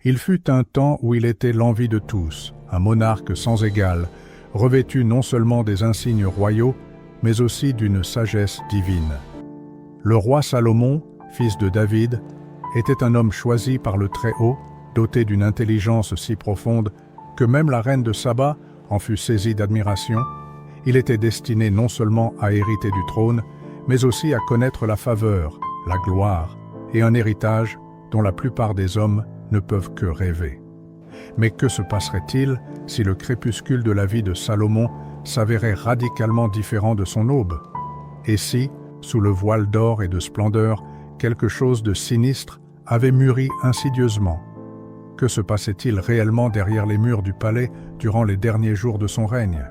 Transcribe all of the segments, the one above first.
Il fut un temps où il était l'envie de tous, un monarque sans égal, revêtu non seulement des insignes royaux, mais aussi d'une sagesse divine. Le roi Salomon, fils de David, était un homme choisi par le Très-Haut, doté d'une intelligence si profonde que même la reine de Saba en fut saisie d'admiration. Il était destiné non seulement à hériter du trône, mais aussi à connaître la faveur, la gloire et un héritage dont la plupart des hommes ne peuvent que rêver. Mais que se passerait-il si le crépuscule de la vie de Salomon s'avérait radicalement différent de son aube? Et si, sous le voile d'or et de splendeur, quelque chose de sinistre avait mûri insidieusement? Que se passait-il réellement derrière les murs du palais durant les derniers jours de son règne?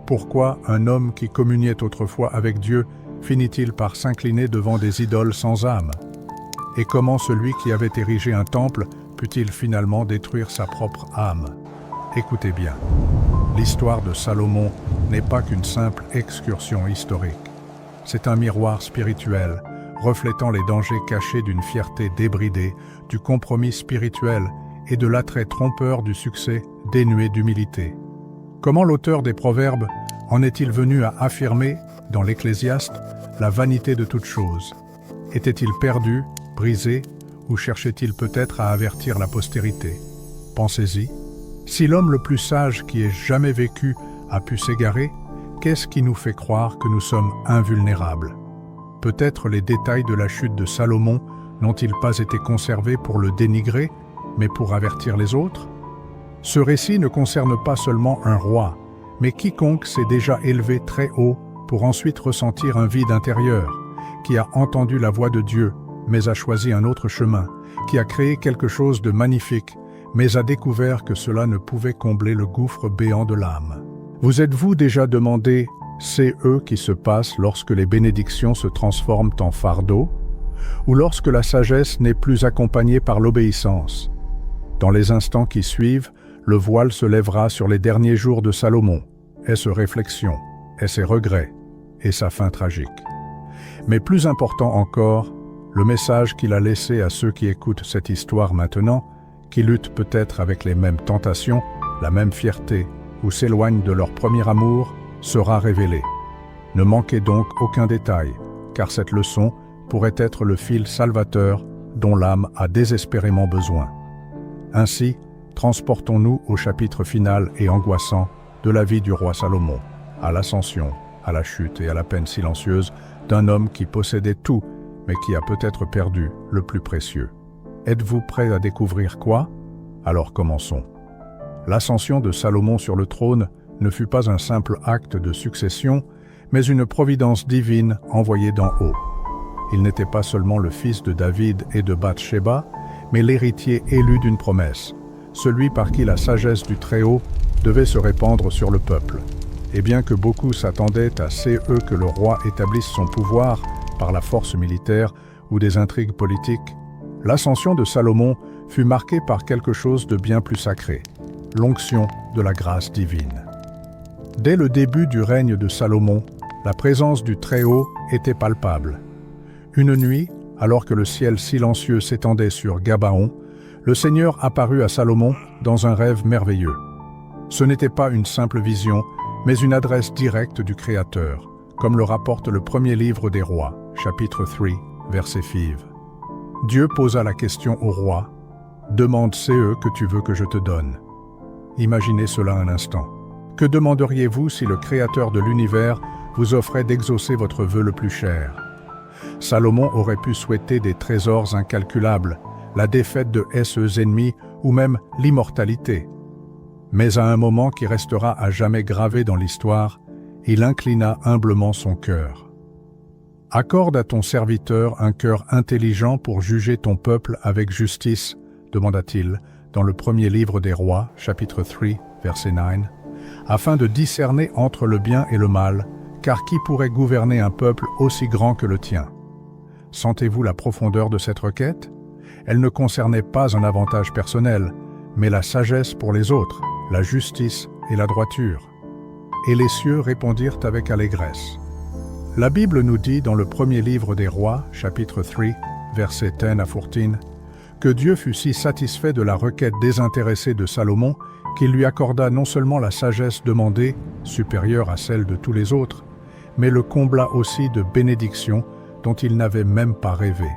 Pourquoi un homme qui communiait autrefois avec Dieu finit-il par s'incliner devant des idoles sans âme? Et comment celui qui avait érigé un temple put-il finalement détruire sa propre âme? Écoutez bien, l'histoire de Salomon n'est pas qu'une simple excursion historique. C'est un miroir spirituel, reflétant les dangers cachés d'une fierté débridée, du compromis spirituel et de l'attrait trompeur du succès dénué d'humilité. Comment l'auteur des Proverbes en est-il venu à affirmer, dans l'Ecclésiaste, la vanité de toute chose? Était-il perdu, brisé, ou cherchait-il peut-être à avertir la postérité? Pensez-y. Si l'homme le plus sage qui ait jamais vécu a pu s'égarer, qu'est-ce qui nous fait croire que nous sommes invulnérables? Peut-être les détails de la chute de Salomon n'ont-ils pas été conservés pour le dénigrer, mais pour avertir les autres? Ce récit ne concerne pas seulement un roi, mais quiconque s'est déjà élevé très haut pour ensuite ressentir un vide intérieur, qui a entendu la voix de Dieu, mais a choisi un autre chemin, qui a créé quelque chose de magnifique, mais a découvert que cela ne pouvait combler le gouffre béant de l'âme. Vous êtes-vous déjà demandé, c'est eux qui se passent lorsque les bénédictions se transforment en fardeau, ou lorsque la sagesse n'est plus accompagnée par l'obéissance? Dans les instants qui suivent, le voile se lèvera sur les derniers jours de Salomon, et ses réflexions, et ses regrets, et sa fin tragique. Mais plus important encore, le message qu'il a laissé à ceux qui écoutent cette histoire maintenant, qui luttent peut-être avec les mêmes tentations, la même fierté, ou s'éloignent de leur premier amour, sera révélé. Ne manquez donc aucun détail, car cette leçon pourrait être le fil salvateur dont l'âme a désespérément besoin. Ainsi, transportons-nous au chapitre final et angoissant de la vie du roi Salomon, à l'ascension, à la chute et à la peine silencieuse d'un homme qui possédait tout, mais qui a peut-être perdu le plus précieux. Êtes-vous prêt à découvrir quoi? Alors commençons. L'ascension de Salomon sur le trône ne fut pas un simple acte de succession, mais une providence divine envoyée d'en haut. Il n'était pas seulement le fils de David et de Bathsheba, mais l'héritier élu d'une promesse, celui par qui la sagesse du Très-Haut devait se répandre sur le peuple. Et bien que beaucoup s'attendaient à que le roi établisse son pouvoir par la force militaire ou des intrigues politiques, l'ascension de Salomon fut marquée par quelque chose de bien plus sacré, l'onction de la grâce divine. Dès le début du règne de Salomon, la présence du Très-Haut était palpable. Une nuit, alors que le ciel silencieux s'étendait sur Gabaon, le Seigneur apparut à Salomon dans un rêve merveilleux. Ce n'était pas une simple vision, mais une adresse directe du Créateur, comme le rapporte le premier livre des Rois, chapitre 3, verset 5. Dieu posa la question au roi, « Demande que tu veux que je te donne. » Imaginez cela un instant. Que demanderiez-vous si le Créateur de l'univers vous offrait d'exaucer votre vœu le plus cher? Salomon aurait pu souhaiter des trésors incalculables, la défaite de ses ennemis ou même l'immortalité. Mais à un moment qui restera à jamais gravé dans l'histoire, il inclina humblement son cœur. « Accorde à ton serviteur un cœur intelligent pour juger ton peuple avec justice, demanda-t-il dans le premier livre des Rois, chapitre 3, verset 9, afin de discerner entre le bien et le mal, car qui pourrait gouverner un peuple aussi grand que le tien? Sentez-vous la profondeur de cette requête? Elle ne concernait pas un avantage personnel, mais la sagesse pour les autres, la justice et la droiture. Et les cieux répondirent avec allégresse. La Bible nous dit dans le premier livre des Rois, chapitre 3, versets 10 à 14, que Dieu fut si satisfait de la requête désintéressée de Salomon qu'il lui accorda non seulement la sagesse demandée, supérieure à celle de tous les autres, mais le combla aussi de bénédictions dont il n'avait même pas rêvé.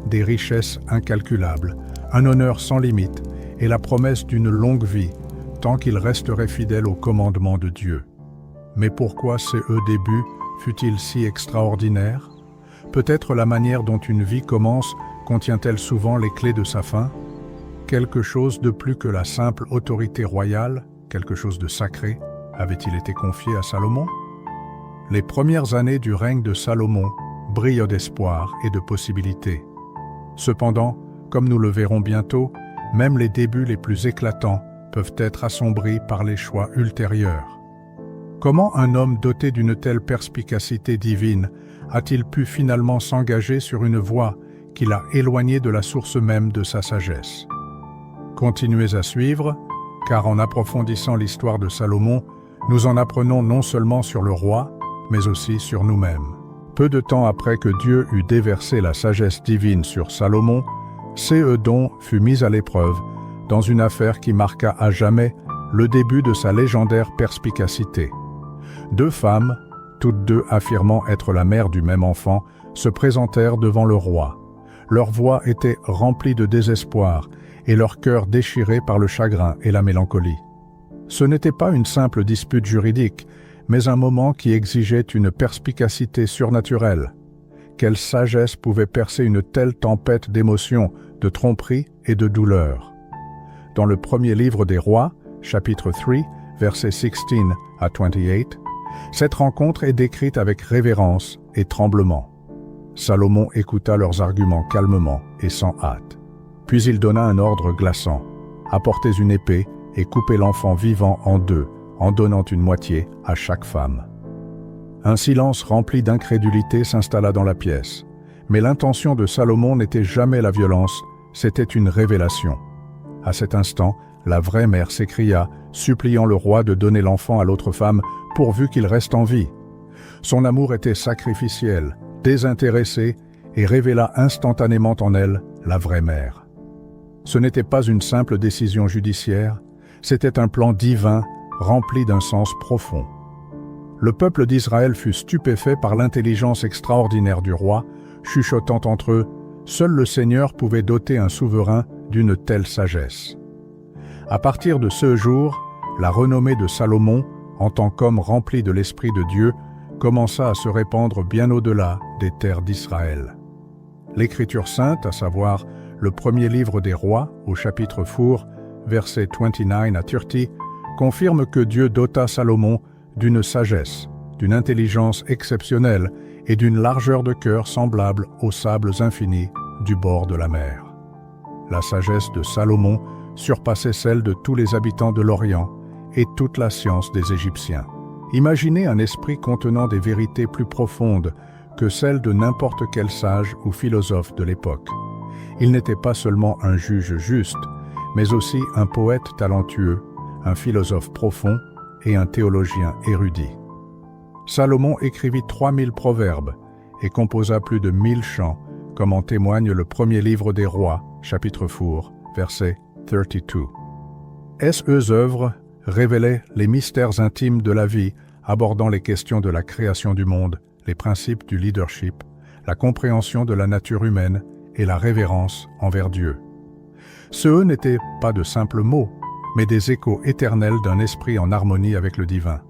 Des richesses incalculables, un honneur sans limite et la promesse d'une longue vie, tant qu'il resterait fidèle aux commandements de Dieu. Mais pourquoi ce début fut-il si extraordinaire? Peut-être la manière dont une vie commence contient-elle souvent les clés de sa fin? Quelque chose de plus que la simple autorité royale, quelque chose de sacré, avait-il été confié à Salomon? Les premières années du règne de Salomon brillent d'espoir et de possibilités. Cependant, comme nous le verrons bientôt, même les débuts les plus éclatants peuvent être assombris par les choix ultérieurs. Comment un homme doté d'une telle perspicacité divine a-t-il pu finalement s'engager sur une voie qui l'a éloigné de la source même de sa sagesse? Continuez à suivre, car en approfondissant l'histoire de Salomon, nous en apprenons non seulement sur le roi, mais aussi sur nous-mêmes. Peu de temps après que Dieu eut déversé la sagesse divine sur Salomon, ce don fut mis à l'épreuve dans une affaire qui marqua à jamais le début de sa légendaire perspicacité. Deux femmes, toutes deux affirmant être la mère du même enfant, se présentèrent devant le roi. Leurs voix étaient remplies de désespoir et leur cœur déchiré par le chagrin et la mélancolie. Ce n'était pas une simple dispute juridique, mais un moment qui exigeait une perspicacité surnaturelle. Quelle sagesse pouvait percer une telle tempête d'émotions, de tromperies et de douleurs? Dans le premier livre des Rois, chapitre 3, versets 16 à 28, cette rencontre est décrite avec révérence et tremblement. Salomon écouta leurs arguments calmement et sans hâte. Puis il donna un ordre glaçant. Apportez une épée et coupez l'enfant vivant en deux, en donnant une moitié à chaque femme. Un silence rempli d'incrédulité s'installa dans la pièce. Mais l'intention de Salomon n'était jamais la violence, c'était une révélation. À cet instant, la vraie mère s'écria, suppliant le roi de donner l'enfant à l'autre femme, pourvu qu'il reste en vie. Son amour était sacrificiel, désintéressé, et révéla instantanément en elle la vraie mère. Ce n'était pas une simple décision judiciaire, c'était un plan divin rempli d'un sens profond. Le peuple d'Israël fut stupéfait par l'intelligence extraordinaire du roi, chuchotant entre eux, seul le Seigneur pouvait doter un souverain d'une telle sagesse. À partir de ce jour, la renommée de Salomon, en tant qu'homme rempli de l'Esprit de Dieu, commença à se répandre bien au-delà des terres d'Israël. L'Écriture sainte, à savoir le premier livre des Rois, au chapitre 4, versets 29 à 30, confirme que Dieu dota Salomon d'une sagesse, d'une intelligence exceptionnelle et d'une largeur de cœur semblable aux sables infinis du bord de la mer. La sagesse de Salomon surpassait celle de tous les habitants de l'Orient et toute la science des Égyptiens. Imaginez un esprit contenant des vérités plus profondes que celles de n'importe quel sage ou philosophe de l'époque. Il n'était pas seulement un juge juste, mais aussi un poète talentueux, un philosophe profond et un théologien érudit. Salomon écrivit 3000 proverbes et composa plus de 1000 chants, comme en témoigne le premier livre des Rois, chapitre 4, verset 32. Ces œuvres révélaient les mystères intimes de la vie, abordant les questions de la création du monde, les principes du leadership, la compréhension de la nature humaine et la révérence envers Dieu. Ceux n'étaient pas de simples mots, mais des échos éternels d'un esprit en harmonie avec le divin.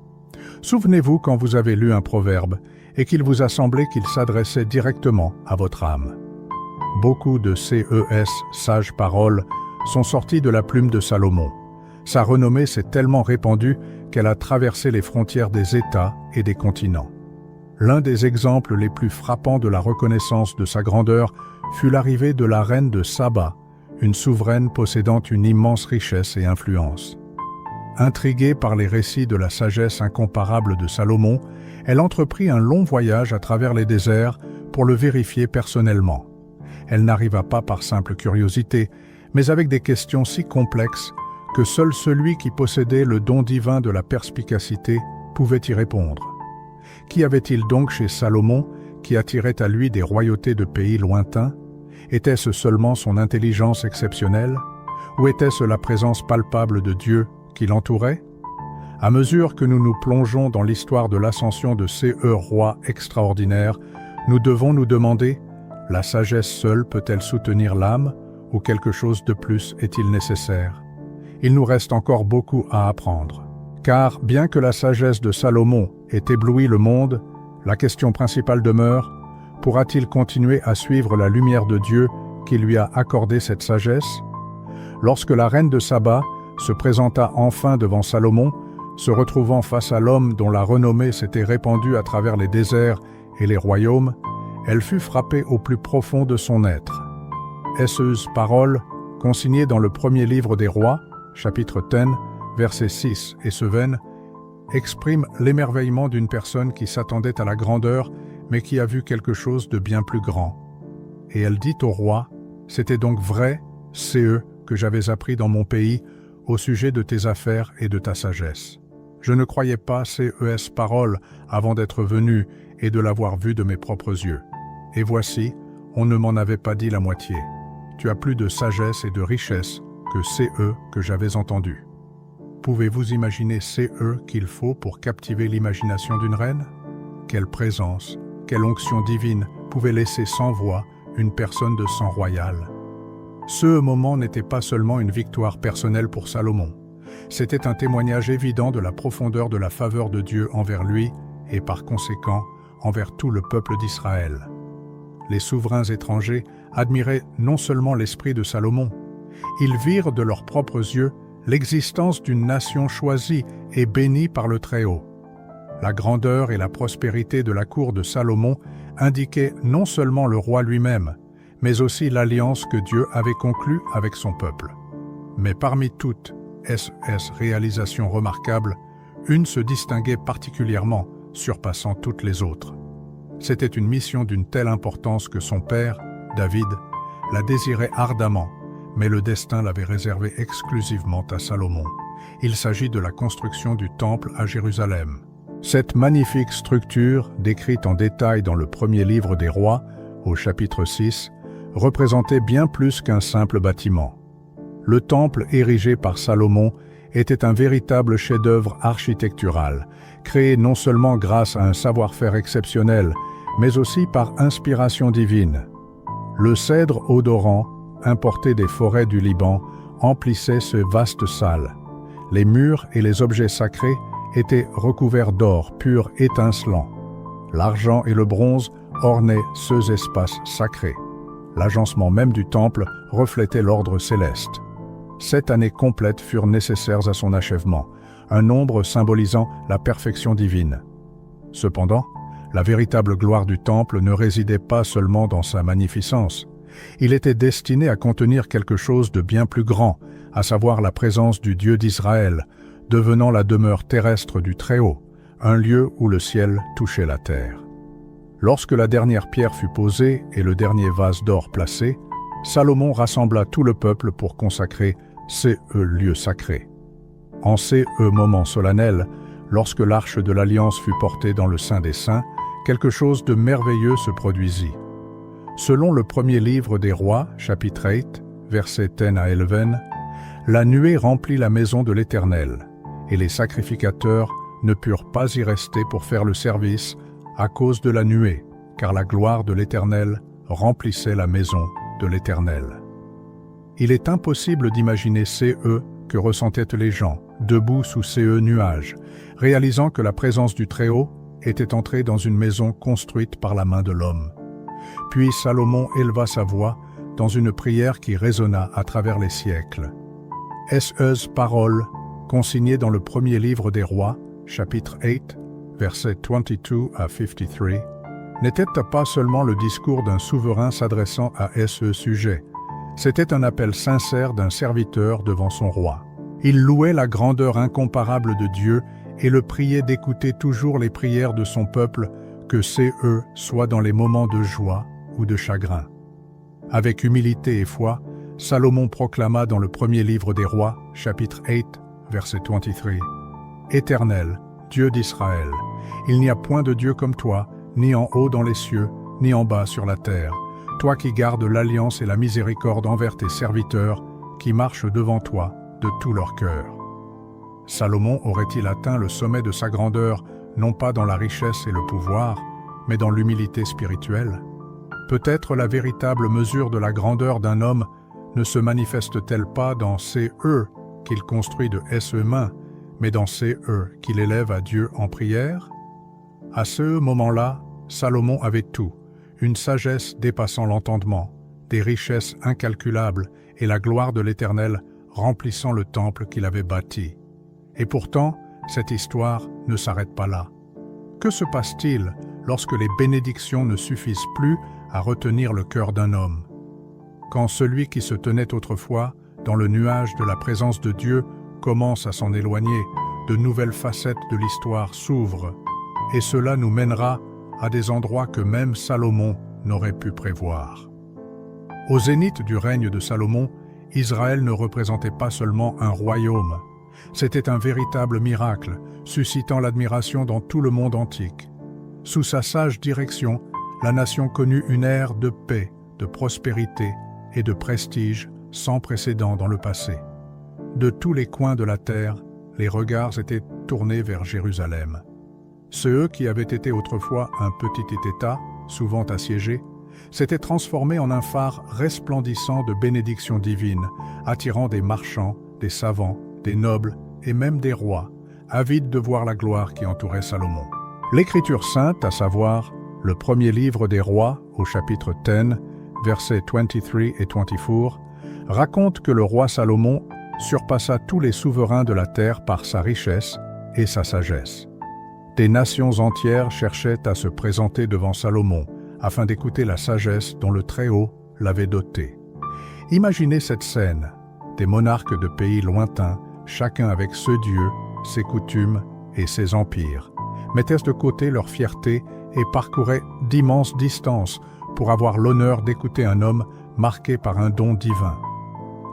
Souvenez-vous quand vous avez lu un proverbe et qu'il vous a semblé qu'il s'adressait directement à votre âme. Beaucoup de ces sages paroles sont sorties de la plume de Salomon. Sa renommée s'est tellement répandue qu'elle a traversé les frontières des États et des continents. L'un des exemples les plus frappants de la reconnaissance de sa grandeur fut l'arrivée de la reine de Saba, une souveraine possédant une immense richesse et influence. Intriguée par les récits de la sagesse incomparable de Salomon, elle entreprit un long voyage à travers les déserts pour le vérifier personnellement. Elle n'arriva pas par simple curiosité, mais avec des questions si complexes que seul celui qui possédait le don divin de la perspicacité pouvait y répondre. Qu'y avait-il donc chez Salomon qui attirait à lui des royautés de pays lointains? Était-ce seulement son intelligence exceptionnelle? Ou était-ce la présence palpable de Dieu qui l'entourait? À mesure que nous nous plongeons dans l'histoire de l'ascension de ces rois extraordinaires, nous devons nous demander, la sagesse seule peut-elle soutenir l'âme, ou quelque chose de plus est-il nécessaire? Il nous reste encore beaucoup à apprendre. Car, bien que la sagesse de Salomon ait ébloui le monde, la question principale demeure, pourra-t-il continuer à suivre la lumière de Dieu qui lui a accordé cette sagesse? Lorsque la reine de Saba se présenta enfin devant Salomon, se retrouvant face à l'homme dont la renommée s'était répandue à travers les déserts et les royaumes, elle fut frappée au plus profond de son être. Ces paroles, consignées dans le premier livre des rois, chapitre 10, versets 6 et 7, expriment l'émerveillement d'une personne qui s'attendait à la grandeur, mais qui a vu quelque chose de bien plus grand. Et elle dit au roi, « C'était donc vrai, c'est eux que j'avais appris dans mon pays, au sujet de tes affaires et de ta sagesse. Je ne croyais pas ces paroles avant d'être venu et de l'avoir vu de mes propres yeux. Et voici, on ne m'en avait pas dit la moitié. Tu as plus de sagesse et de richesse que ces que j'avais entendus. » Pouvez-vous imaginer ces qu'il faut pour captiver l'imagination d'une reine? Quelle présence, quelle onction divine pouvait laisser sans voix une personne de sang royal? Ce moment n'était pas seulement une victoire personnelle pour Salomon. C'était un témoignage évident de la profondeur de la faveur de Dieu envers lui et par conséquent envers tout le peuple d'Israël. Les souverains étrangers admiraient non seulement l'esprit de Salomon, ils virent de leurs propres yeux l'existence d'une nation choisie et bénie par le Très-Haut. La grandeur et la prospérité de la cour de Salomon indiquaient non seulement le roi lui-même, mais aussi l'alliance que Dieu avait conclue avec son peuple. Mais parmi toutes réalisations remarquables, une se distinguait particulièrement, surpassant toutes les autres. C'était une mission d'une telle importance que son père, David, la désirait ardemment, mais le destin l'avait réservée exclusivement à Salomon. Il s'agit de la construction du temple à Jérusalem. Cette magnifique structure, décrite en détail dans le premier livre des rois, au chapitre 6, représentait bien plus qu'un simple bâtiment. Le temple érigé par Salomon était un véritable chef-d'œuvre architectural, créé non seulement grâce à un savoir-faire exceptionnel, mais aussi par inspiration divine. Le cèdre odorant, importé des forêts du Liban, emplissait ce vaste salle. Les murs et les objets sacrés étaient recouverts d'or pur étincelant. L'argent et le bronze ornaient ces espaces sacrés. L'agencement même du temple reflétait l'ordre céleste. 7 années complètes furent nécessaires à son achèvement, un nombre symbolisant la perfection divine. Cependant, la véritable gloire du temple ne résidait pas seulement dans sa magnificence. Il était destiné à contenir quelque chose de bien plus grand, à savoir la présence du Dieu d'Israël, devenant la demeure terrestre du Très-Haut, un lieu où le ciel touchait la terre. Lorsque la dernière pierre fut posée et le dernier vase d'or placé, Salomon rassembla tout le peuple pour consacrer ces lieux sacrés. En ces moments solennels, lorsque l'arche de l'Alliance fut portée dans le Saint des Saints, quelque chose de merveilleux se produisit. Selon le premier livre des rois, chapitre 8, versets 10 à 11, la nuée remplit la maison de l'Éternel, et les sacrificateurs ne purent pas y rester pour faire le service à cause de la nuée, car la gloire de l'Éternel remplissait la maison de l'Éternel. Il est impossible d'imaginer ces que ressentaient les gens, debout sous ces nuages, réalisant que la présence du Très-Haut était entrée dans une maison construite par la main de l'homme. Puis Salomon éleva sa voix dans une prière qui résonna à travers les siècles. Ces paroles, consignées dans le premier livre des rois, chapitre 8, versets 22 à 53, n'était pas seulement le discours d'un souverain s'adressant à ce sujet. C'était un appel sincère d'un serviteur devant son roi. Il louait la grandeur incomparable de Dieu et le priait d'écouter toujours les prières de son peuple, que ces soient dans les moments de joie ou de chagrin. Avec humilité et foi, Salomon proclama dans le premier livre des rois, chapitre 8, verset 23, « Éternel, Dieu d'Israël, il n'y a point de Dieu comme toi, ni en haut dans les cieux, ni en bas sur la terre. toi qui gardes l'alliance et la miséricorde envers tes serviteurs, qui marchent devant toi de tout leur cœur. » Salomon aurait-il atteint le sommet de sa grandeur, non pas dans la richesse et le pouvoir, mais dans l'humilité spirituelle? Peut-être la véritable mesure de la grandeur d'un homme ne se manifeste-t-elle pas dans ces « eux » qu'il construit de ses mains, mais dans ces « eux » qu'il élève à Dieu en prière? À ce moment-là, Salomon avait tout, une sagesse dépassant l'entendement, des richesses incalculables et la gloire de l'Éternel remplissant le temple qu'il avait bâti. Et pourtant, cette histoire ne s'arrête pas là. Que se passe-t-il lorsque les bénédictions ne suffisent plus à retenir le cœur d'un homme? Quand celui qui se tenait autrefois dans le nuage de la présence de Dieu commence à s'en éloigner, de nouvelles facettes de l'histoire s'ouvrent, et cela nous mènera à des endroits que même Salomon n'aurait pu prévoir. Au zénith du règne de Salomon, Israël ne représentait pas seulement un royaume, c'était un véritable miracle, suscitant l'admiration dans tout le monde antique. Sous sa sage direction, la nation connut une ère de paix, de prospérité et de prestige sans précédent dans le passé. De tous les coins de la terre, les regards étaient tournés vers Jérusalem. Ceux qui avaient été autrefois un petit État, souvent assiégé, s'étaient transformés en un phare resplendissant de bénédictions divines, attirant des marchands, des savants, des nobles et même des rois, avides de voir la gloire qui entourait Salomon. L'Écriture sainte, à savoir le premier livre des rois, au chapitre 10, versets 23 et 24, raconte que le roi Salomon surpassa tous les souverains de la terre par sa richesse et sa sagesse. Des nations entières cherchaient à se présenter devant Salomon afin d'écouter la sagesse dont le Très-Haut l'avait doté. Imaginez cette scène, des monarques de pays lointains, chacun avec ce Dieu, ses coutumes et ses empires, mettaient de côté leur fierté et parcouraient d'immenses distances pour avoir l'honneur d'écouter un homme marqué par un don divin.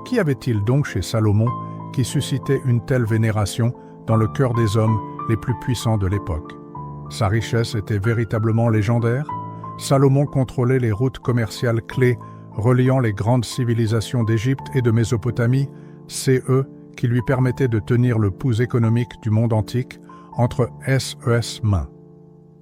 Qu'y avait-il donc chez Salomon qui suscitait une telle vénération dans le cœur des hommes les plus puissants de l'époque? Sa richesse était véritablement légendaire. Salomon contrôlait les routes commerciales clés reliant les grandes civilisations d'Égypte et de Mésopotamie, c'est eux qui lui permettaient de tenir le pouls économique du monde antique entre ses mains.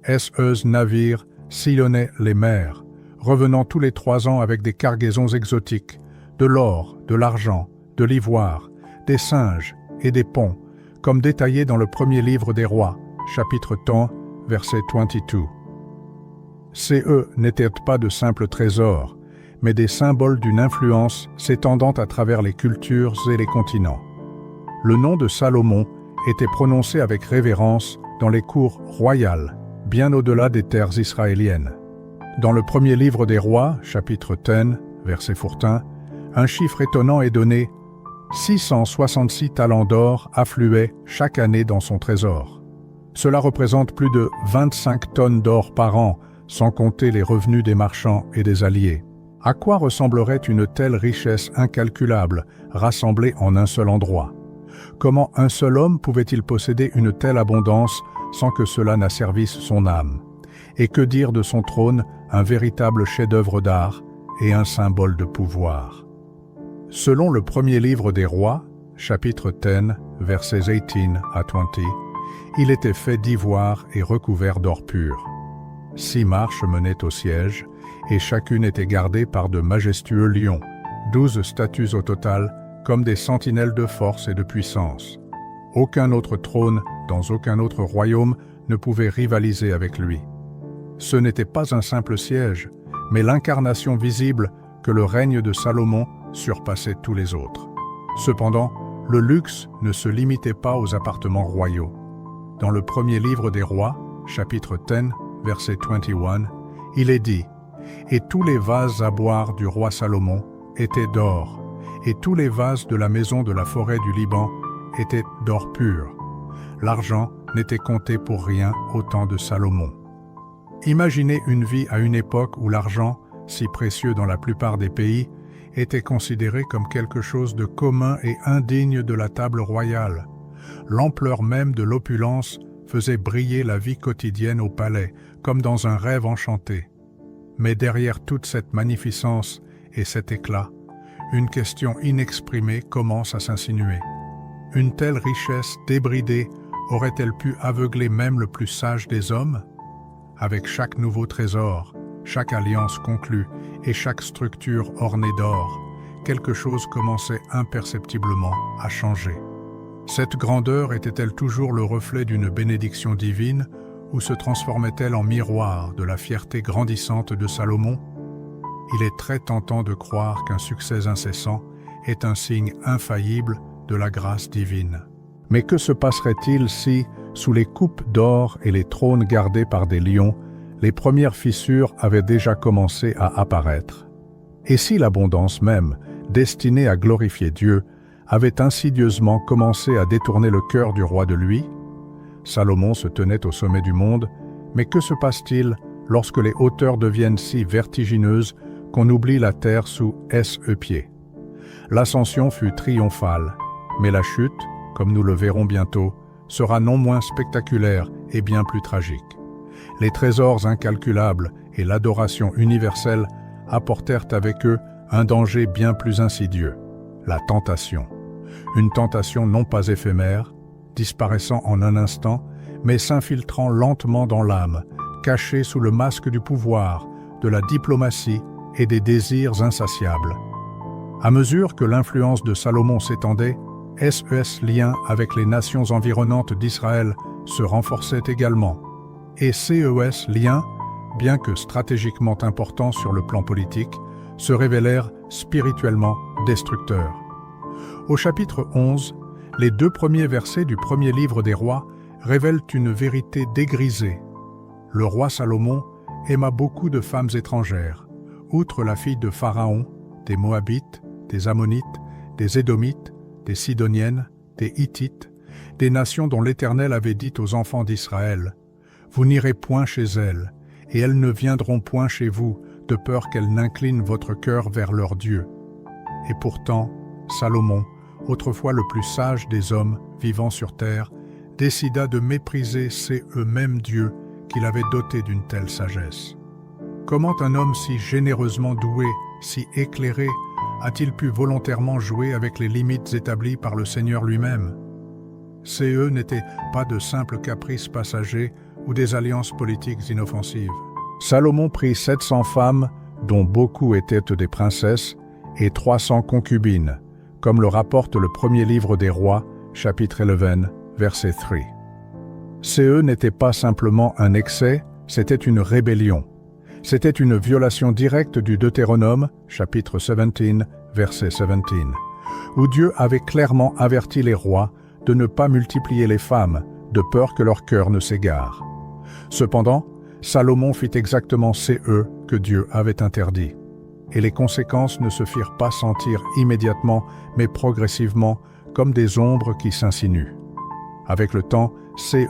Ses navires sillonnaient les mers, revenant tous les 3 ans avec des cargaisons exotiques, de l'or, de l'argent, de l'ivoire, des singes et des ponts, comme détaillé dans le premier livre des rois, chapitre 10, verset 22. Ces n'étaient pas de simples trésors, mais des symboles d'une influence s'étendant à travers les cultures et les continents. Le nom de Salomon était prononcé avec révérence dans les cours royales, bien au-delà des terres israéliennes. Dans le premier livre des rois, chapitre 10, verset 14, un chiffre étonnant est donné: 666 talents d'or affluaient chaque année dans son trésor. Cela représente plus de 25 tonnes d'or par an, sans compter les revenus des marchands et des alliés. À quoi ressemblerait une telle richesse incalculable, rassemblée en un seul endroit? Comment un seul homme pouvait-il posséder une telle abondance sans que cela n'asservisse son âme? Et que dire de son trône, un véritable chef-d'œuvre d'art et un symbole de pouvoir? Selon le premier livre des rois, chapitre 10, versets 18 à 20, il était fait d'ivoire et recouvert d'or pur. 6 marches menaient au siège, et chacune était gardée par de majestueux lions, 12 statues au total, comme des sentinelles de force et de puissance. Aucun autre trône, dans aucun autre royaume, ne pouvait rivaliser avec lui. Ce n'était pas un simple siège, mais l'incarnation visible que le règne de Salomon surpassait tous les autres. Cependant, le luxe ne se limitait pas aux appartements royaux. Dans le premier livre des rois, chapitre 10, verset 21, il est dit: « Et tous les vases à boire du roi Salomon étaient d'or, et tous les vases de la maison de la forêt du Liban étaient d'or pur. L'argent n'était compté pour rien au temps de Salomon. » Imaginez une vie à une époque où l'argent, si précieux dans la plupart des pays, était considéré comme quelque chose de commun et indigne de la table royale. L'ampleur même de l'opulence faisait briller la vie quotidienne au palais, comme dans un rêve enchanté. Mais derrière toute cette magnificence et cet éclat, une question inexprimée commence à s'insinuer. Une telle richesse débridée aurait-elle pu aveugler même le plus sage des hommes? Avec chaque nouveau trésor, chaque alliance conclue et chaque structure ornée d'or, quelque chose commençait imperceptiblement à changer. Cette grandeur était-elle toujours le reflet d'une bénédiction divine ou se transformait-elle en miroir de la fierté grandissante de Salomon? Il est très tentant de croire qu'un succès incessant est un signe infaillible de la grâce divine. Mais que se passerait-il si, sous les coupes d'or et les trônes gardés par des lions, les premières fissures avaient déjà commencé à apparaître? Et si l'abondance même, destinée à glorifier Dieu, avait insidieusement commencé à détourner le cœur du roi de lui? Salomon se tenait au sommet du monde, mais que se passe-t-il lorsque les hauteurs deviennent si vertigineuses qu'on oublie la terre sous pieds? L'ascension fut triomphale, mais la chute, comme nous le verrons bientôt, sera non moins spectaculaire et bien plus tragique. Les trésors incalculables et l'adoration universelle apportèrent avec eux un danger bien plus insidieux, la tentation. Une tentation non pas éphémère, disparaissant en un instant, mais s'infiltrant lentement dans l'âme, cachée sous le masque du pouvoir, de la diplomatie et des désirs insatiables. À mesure que l'influence de Salomon s'étendait, ses liens avec les nations environnantes d'Israël se renforçaient également, et ces liens, bien que stratégiquement importants sur le plan politique, se révélèrent spirituellement destructeurs. Au chapitre 11, les 2 premiers versets du premier livre des rois révèlent une vérité dégrisée. Le roi Salomon aima beaucoup de femmes étrangères, outre la fille de Pharaon, des Moabites, des Ammonites, des Édomites, des Sidoniennes, des Hittites, des nations dont l'Éternel avait dit aux enfants d'Israël, « Vous n'irez point chez elles, et elles ne viendront point chez vous, de peur qu'elles n'inclinent votre cœur vers leur Dieu. » Et pourtant, Salomon, autrefois le plus sage des hommes vivant sur terre, décida de mépriser ces mêmes dieux qu'il avait dotés d'une telle sagesse. Comment un homme si généreusement doué, si éclairé, a-t-il pu volontairement jouer avec les limites établies par le Seigneur lui-même? Ces n'étaient pas de simples caprices passagers ou des alliances politiques inoffensives. Salomon prit 700 femmes, dont beaucoup étaient des princesses, et 300 concubines, comme le rapporte le premier livre des rois, chapitre 11, verset 3. Ces n'était pas simplement un excès, c'était une rébellion. C'était une violation directe du Deutéronome, chapitre 17, verset 17, où Dieu avait clairement averti les rois de ne pas multiplier les femmes, de peur que leur cœur ne s'égare. Cependant, Salomon fit exactement ces que Dieu avait interdits. Et les conséquences ne se firent pas sentir immédiatement, mais progressivement, comme des ombres qui s'insinuent. Avec le temps, ces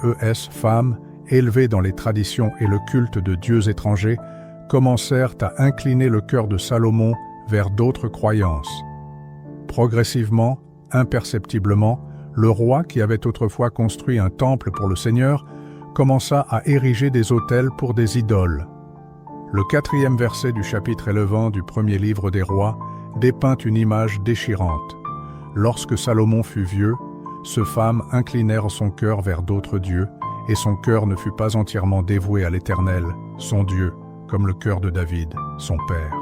femmes, élevées dans les traditions et le culte de dieux étrangers, commencèrent à incliner le cœur de Salomon vers d'autres croyances. Progressivement, imperceptiblement, le roi qui avait autrefois construit un temple pour le Seigneur commença à ériger des autels pour des idoles. Le 4e verset du chapitre 11 du premier livre des rois dépeint une image déchirante. Lorsque Salomon fut vieux, ces femmes inclinèrent son cœur vers d'autres dieux, et son cœur ne fut pas entièrement dévoué à l'Éternel, son Dieu, comme le cœur de David, son père.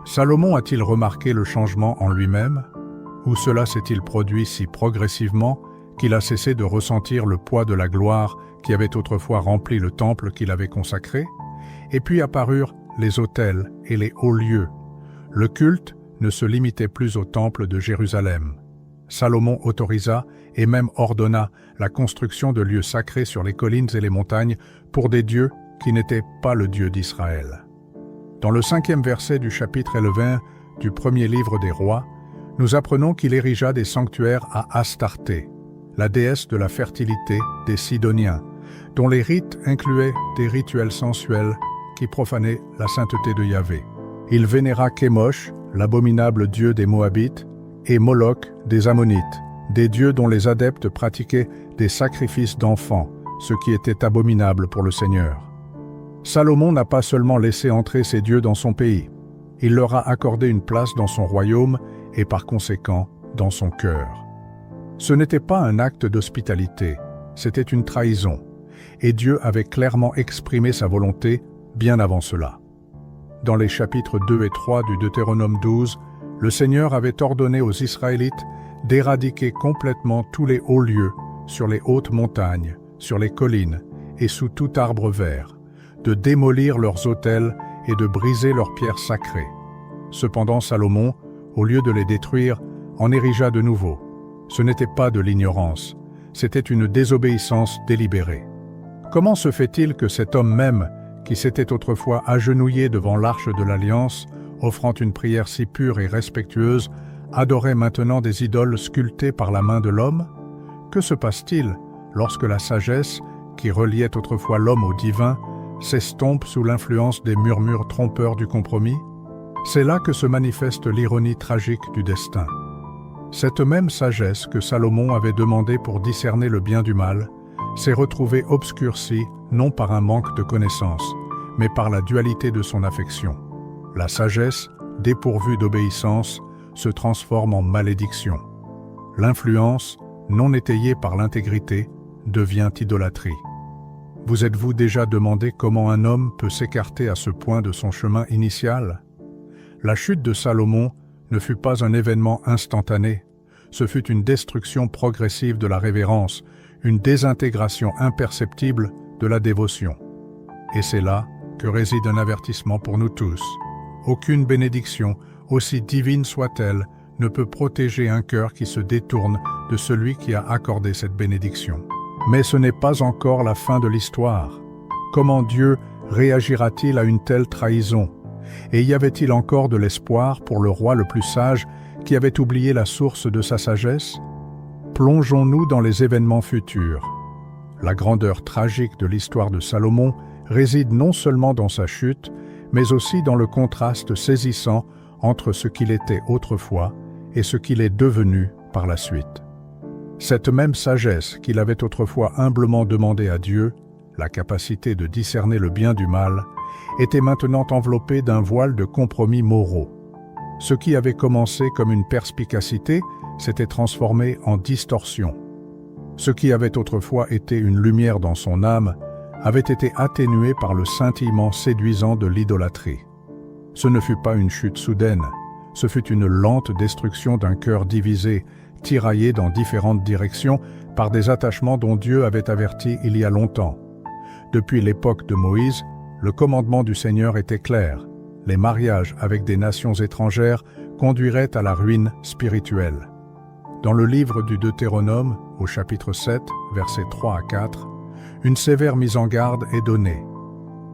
Salomon a-t-il remarqué le changement en lui-même? Ou cela s'est-il produit si progressivement qu'il a cessé de ressentir le poids de la gloire qui avait autrefois rempli le temple qu'il avait consacré? Et puis apparurent les autels et les hauts lieux. Le culte ne se limitait plus au temple de Jérusalem. Salomon autorisa et même ordonna la construction de lieux sacrés sur les collines et les montagnes pour des dieux qui n'étaient pas le Dieu d'Israël. Dans le 5e verset du chapitre 11 du premier livre des rois, nous apprenons qu'il érigea des sanctuaires à Astarté, la déesse de la fertilité des Sidoniens, dont les rites incluaient des rituels sensuels qui profanaient la sainteté de Yahvé. Il vénéra Kémosh, l'abominable dieu des Moabites, et Moloch des Ammonites, des dieux dont les adeptes pratiquaient des sacrifices d'enfants, ce qui était abominable pour le Seigneur. Salomon n'a pas seulement laissé entrer ces dieux dans son pays, il leur a accordé une place dans son royaume et par conséquent dans son cœur. Ce n'était pas un acte d'hospitalité, c'était une trahison, et Dieu avait clairement exprimé sa volonté bien avant cela. Dans les chapitres 2 et 3 du Deutéronome 12, le Seigneur avait ordonné aux Israélites d'éradiquer complètement tous les hauts lieux, sur les hautes montagnes, sur les collines et sous tout arbre vert, de démolir leurs autels et de briser leurs pierres sacrées. Cependant Salomon, au lieu de les détruire, en érigea de nouveau. Ce n'était pas de l'ignorance, c'était une désobéissance délibérée. Comment se fait-il que cet homme même, qui s'était autrefois agenouillé devant l'arche de l'Alliance, offrant une prière si pure et respectueuse, adorait maintenant des idoles sculptées par la main de l'homme? Que se passe-t-il lorsque la sagesse, qui reliait autrefois l'homme au divin, s'estompe sous l'influence des murmures trompeurs du compromis? C'est là que se manifeste l'ironie tragique du destin. Cette même sagesse que Salomon avait demandée pour discerner le bien du mal s'est retrouvée obscurcie non par un manque de connaissance, mais par la dualité de son affection. La sagesse, dépourvue d'obéissance, se transforme en malédiction. L'influence, non étayée par l'intégrité, devient idolâtrie. Vous êtes-vous déjà demandé comment un homme peut s'écarter à ce point de son chemin initial? La chute de Salomon ne fut pas un événement instantané, ce fut une destruction progressive de la révérence, une désintégration imperceptible de la dévotion. Et c'est là que réside un avertissement pour nous tous. Aucune bénédiction, aussi divine soit-elle, ne peut protéger un cœur qui se détourne de celui qui a accordé cette bénédiction. Mais ce n'est pas encore la fin de l'histoire. Comment Dieu réagira-t-il à une telle trahison? Et y avait-il encore de l'espoir pour le roi le plus sage qui avait oublié la source de sa sagesse? Plongeons-nous dans les événements futurs. La grandeur tragique de l'histoire de Salomon réside non seulement dans sa chute, mais aussi dans le contraste saisissant entre ce qu'il était autrefois et ce qu'il est devenu par la suite. Cette même sagesse qu'il avait autrefois humblement demandée à Dieu, la capacité de discerner le bien du mal, était maintenant enveloppée d'un voile de compromis moraux. Ce qui avait commencé comme une perspicacité s'était transformé en distorsion. Ce qui avait autrefois été une lumière dans son âme avait été atténué par le scintillement séduisant de l'idolâtrie. Ce ne fut pas une chute soudaine, ce fut une lente destruction d'un cœur divisé, tiraillé dans différentes directions par des attachements dont Dieu avait averti il y a longtemps. Depuis l'époque de Moïse, le commandement du Seigneur était clair. Les mariages avec des nations étrangères conduiraient à la ruine spirituelle. Dans le livre du Deutéronome, au chapitre 7, versets 3 à 4, une sévère mise en garde est donnée.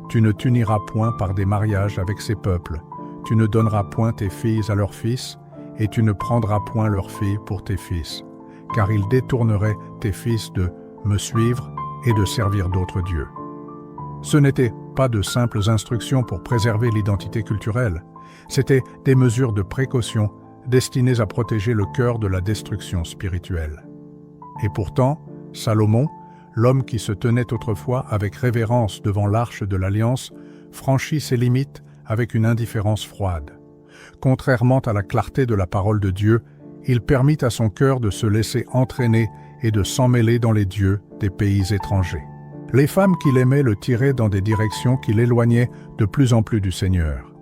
Tu ne t'uniras point par des mariages avec ces peuples, tu ne donneras point tes filles à leurs fils, et tu ne prendras point leurs filles pour tes fils, car ils détourneraient tes fils de me suivre et de servir d'autres dieux. Ce n'était pas de simples instructions pour préserver l'identité culturelle, c'étaient des mesures de précaution destinées à protéger le cœur de la destruction spirituelle. Et pourtant, Salomon, l'homme qui se tenait autrefois avec révérence devant l'arche de l'Alliance, franchit ses limites avec une indifférence froide. Contrairement à la clarté de la parole de Dieu, il permit à son cœur de se laisser entraîner et de s'emmêler dans les dieux des pays étrangers. Les femmes qu'il aimait le tiraient dans des directions qui l'éloignaient de plus en plus du Seigneur.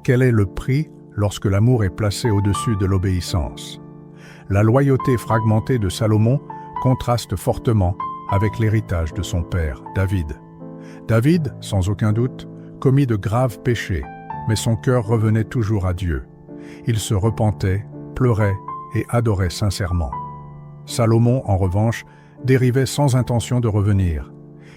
Quel est le prix lorsque l'amour est placé au-dessus de l'obéissance? La loyauté fragmentée de Salomon contraste fortement avec l'héritage de son père, David. David, sans aucun doute, commit de graves péchés, mais son cœur revenait toujours à Dieu. Il se repentait, pleurait et adorait sincèrement. Salomon, en revanche, dérivait sans intention de revenir.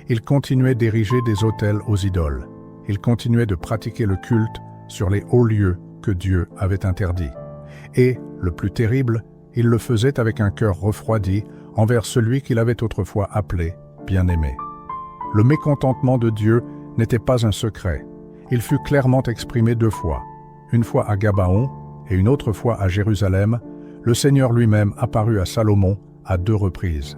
Il continuait d'ériger des autels aux idoles. Il continuait de pratiquer le culte sur les hauts lieux que Dieu avait interdits. Et, le plus terrible, il le faisait avec un cœur refroidi envers celui qu'il avait autrefois appelé bien-aimé. Le mécontentement de Dieu n'était pas un secret. Il fut clairement exprimé 2 fois. Une fois à Gabaon et une autre fois à Jérusalem, le Seigneur lui-même apparut à Salomon à 2 reprises.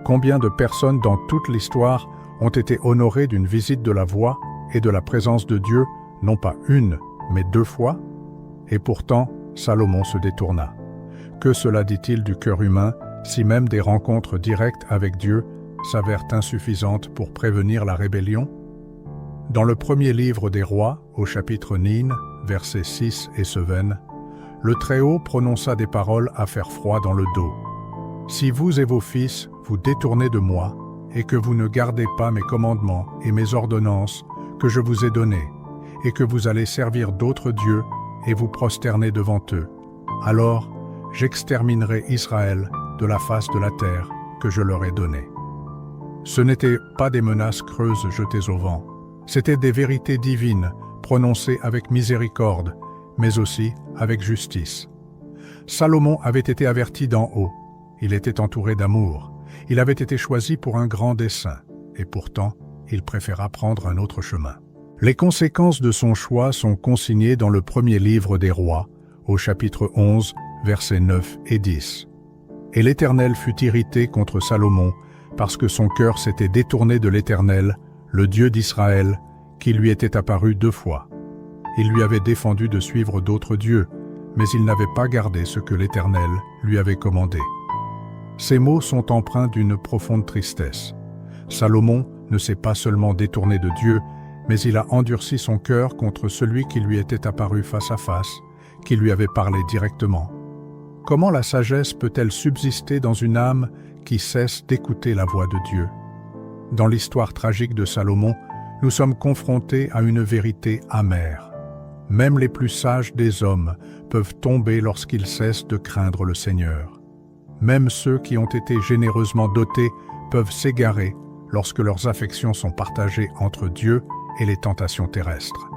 Combien de personnes dans toute l'histoire ont été honorées d'une visite de la voix et de la présence de Dieu, non pas une, mais 2 fois? Et pourtant, Salomon se détourna. Que cela dit-il du cœur humain, si même des rencontres directes avec Dieu s'avèrent insuffisantes pour prévenir la rébellion? Dans le premier livre des Rois, au chapitre 9, versets 6 et 7, le Très-Haut prononça des paroles à faire froid dans le dos. « Si vous et vos fils vous détournez de moi, et que vous ne gardez pas mes commandements et mes ordonnances que je vous ai donnés, et que vous allez servir d'autres dieux et vous prosterner devant eux, alors j'exterminerai Israël de la face de la terre que je leur ai donnée. » Ce n'étaient pas des menaces creuses jetées au vent, c'étaient des vérités divines prononcées avec miséricorde, mais aussi avec justice. Salomon avait été averti d'en haut, il était entouré d'amour, il avait été choisi pour un grand dessein, et pourtant, il préféra prendre un autre chemin. Les conséquences de son choix sont consignées dans le premier livre des Rois, au chapitre 11, versets 9 et 10. Et l'Éternel fut irrité contre Salomon, parce que son cœur s'était détourné de l'Éternel, le Dieu d'Israël, qui lui était apparu 2 fois. Il lui avait défendu de suivre d'autres dieux, mais il n'avait pas gardé ce que l'Éternel lui avait commandé. Ces mots sont empreints d'une profonde tristesse. Salomon ne s'est pas seulement détourné de Dieu, mais il a endurci son cœur contre celui qui lui était apparu face à face, qui lui avait parlé directement. Comment la sagesse peut-elle subsister dans une âme qui cesse d'écouter la voix de Dieu? Dans l'histoire tragique de Salomon, nous sommes confrontés à une vérité amère. Même les plus sages des hommes peuvent tomber lorsqu'ils cessent de craindre le Seigneur. Même ceux qui ont été généreusement dotés peuvent s'égarer lorsque leurs affections sont partagées entre Dieu et les tentations terrestres.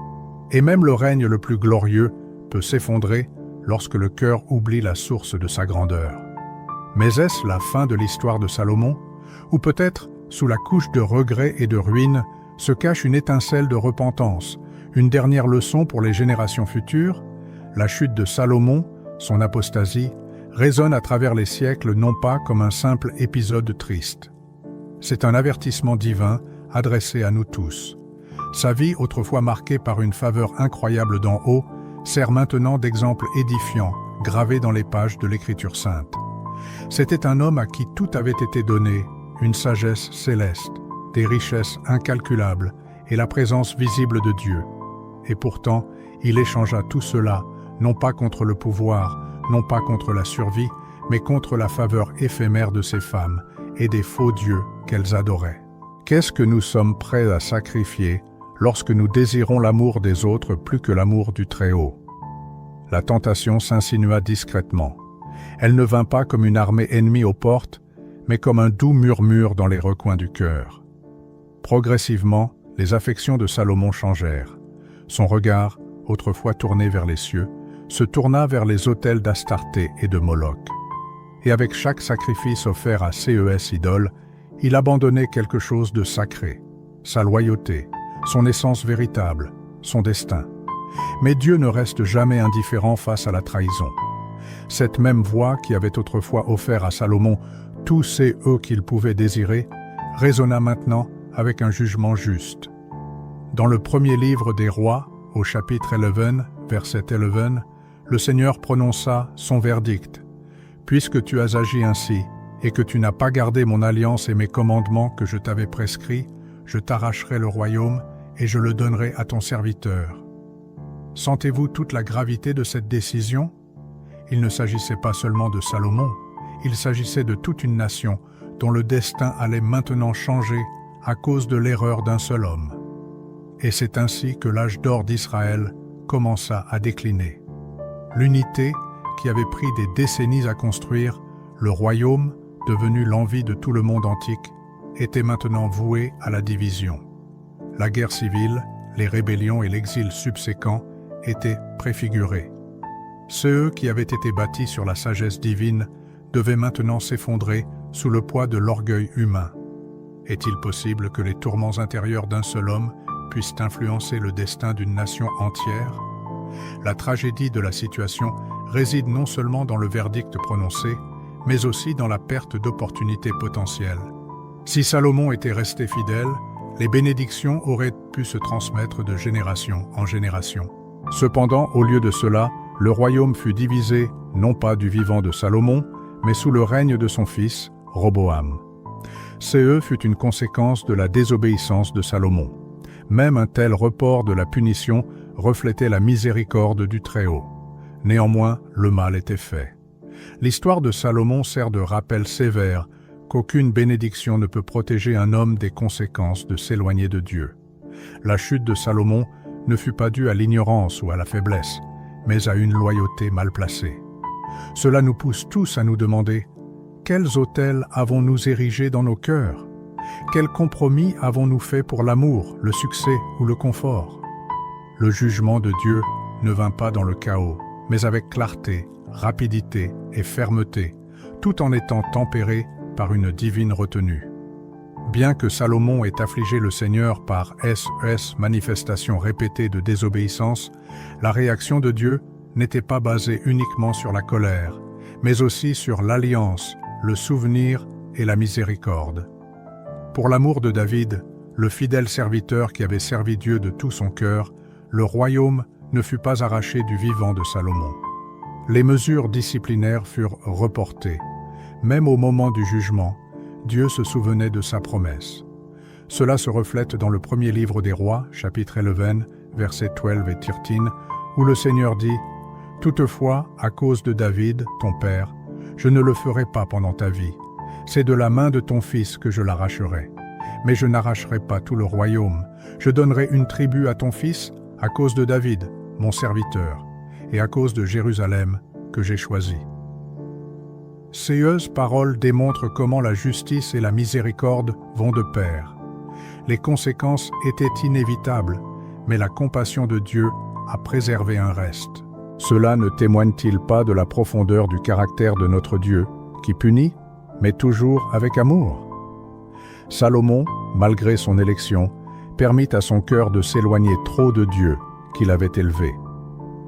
Et même le règne le plus glorieux peut s'effondrer lorsque le cœur oublie la source de sa grandeur. Mais est-ce la fin de l'histoire de Salomon? Ou peut-être, sous la couche de regrets et de ruines, se cache une étincelle de repentance, une dernière leçon pour les générations futures? La chute de Salomon, son apostasie, résonne à travers les siècles non pas comme un simple épisode triste. C'est un avertissement divin adressé à nous tous. Sa vie, autrefois marquée par une faveur incroyable d'en haut, sert maintenant d'exemple édifiant, gravé dans les pages de l'Écriture sainte. C'était un homme à qui tout avait été donné, une sagesse céleste, des richesses incalculables et la présence visible de Dieu. Et pourtant, il échangea tout cela, non pas contre le pouvoir, non pas contre la survie, mais contre la faveur éphémère de ces femmes et des faux dieux qu'elles adoraient. Qu'est-ce que nous sommes prêts à sacrifier lorsque nous désirons l'amour des autres plus que l'amour du Très-Haut? La tentation s'insinua discrètement. Elle ne vint pas comme une armée ennemie aux portes, mais comme un doux murmure dans les recoins du cœur. Progressivement, les affections de Salomon changèrent. Son regard, autrefois tourné vers les cieux, se tourna vers les autels d'Astarté et de Moloch. Et avec chaque sacrifice offert à ces idoles, il abandonnait quelque chose de sacré, sa loyauté, son essence véritable, son destin. Mais Dieu ne reste jamais indifférent face à la trahison. Cette même voix qui avait autrefois offert à Salomon tous ces qu'il pouvait désirer, résonna maintenant avec un jugement juste. Dans le premier livre des Rois, au chapitre 11, verset 11, le Seigneur prononça son verdict. « Puisque tu as agi ainsi, et que tu n'as pas gardé mon alliance et mes commandements que je t'avais prescrits, je t'arracherai le royaume et je le donnerai à ton serviteur. » Sentez-vous toute la gravité de cette décision? Il ne s'agissait pas seulement de Salomon, il s'agissait de toute une nation dont le destin allait maintenant changer à cause de l'erreur d'un seul homme. Et c'est ainsi que l'âge d'or d'Israël commença à décliner. L'unité, qui avait pris des décennies à construire, le royaume, devenu l'envie de tout le monde antique, était maintenant voué à la division. La guerre civile, les rébellions et l'exil subséquent étaient préfigurés. Ceux qui avaient été bâtis sur la sagesse divine devaient maintenant s'effondrer sous le poids de l'orgueil humain. Est-il possible que les tourments intérieurs d'un seul homme puissent influencer le destin d'une nation entière? La tragédie de la situation réside non seulement dans le verdict prononcé, mais aussi dans la perte d'opportunités potentielles. Si Salomon était resté fidèle, Les bénédictions auraient pu se transmettre de génération en génération. Cependant, au lieu de cela, le royaume fut divisé, non pas du vivant de Salomon, mais sous le règne de son fils, Roboam. Fut une conséquence de la désobéissance de Salomon. Même un tel report de la punition reflétait la miséricorde du Très-Haut. Néanmoins, le mal était fait. L'histoire de Salomon sert de rappel sévère qu'aucune bénédiction ne peut protéger un homme des conséquences de s'éloigner de Dieu. La chute de Salomon ne fut pas due à l'ignorance ou à la faiblesse, mais à une loyauté mal placée. Cela nous pousse tous à nous demander « Quels autels avons-nous érigés dans nos cœurs ? Quels compromis avons-nous faits pour l'amour, le succès ou le confort ?» Le jugement de Dieu ne vint pas dans le chaos, mais avec clarté, rapidité et fermeté, tout en étant tempéré par une divine retenue. Bien que Salomon ait affligé le Seigneur par manifestations répétées de désobéissance, la réaction de Dieu n'était pas basée uniquement sur la colère, mais aussi sur l'alliance, le souvenir et la miséricorde. Pour l'amour de David, le fidèle serviteur qui avait servi Dieu de tout son cœur, le royaume ne fut pas arraché du vivant de Salomon. Les mesures disciplinaires furent reportées. Même au moment du jugement, Dieu se souvenait de sa promesse. Cela se reflète dans le premier livre des Rois, chapitre 11, versets 12 et 13, où le Seigneur dit « Toutefois, à cause de David, ton père, je ne le ferai pas pendant ta vie. C'est de la main de ton fils que je l'arracherai. Mais je n'arracherai pas tout le royaume. Je donnerai une tribu à ton fils à cause de David, mon serviteur, et à cause de Jérusalem que j'ai choisi. » Ces paroles démontrent comment la justice et la miséricorde vont de pair. Les conséquences étaient inévitables, mais la compassion de Dieu a préservé un reste. Cela ne témoigne-t-il pas de la profondeur du caractère de notre Dieu, qui punit, mais toujours avec amour? Salomon, malgré son élection, permit à son cœur de s'éloigner trop de Dieu, qu'il avait élevé.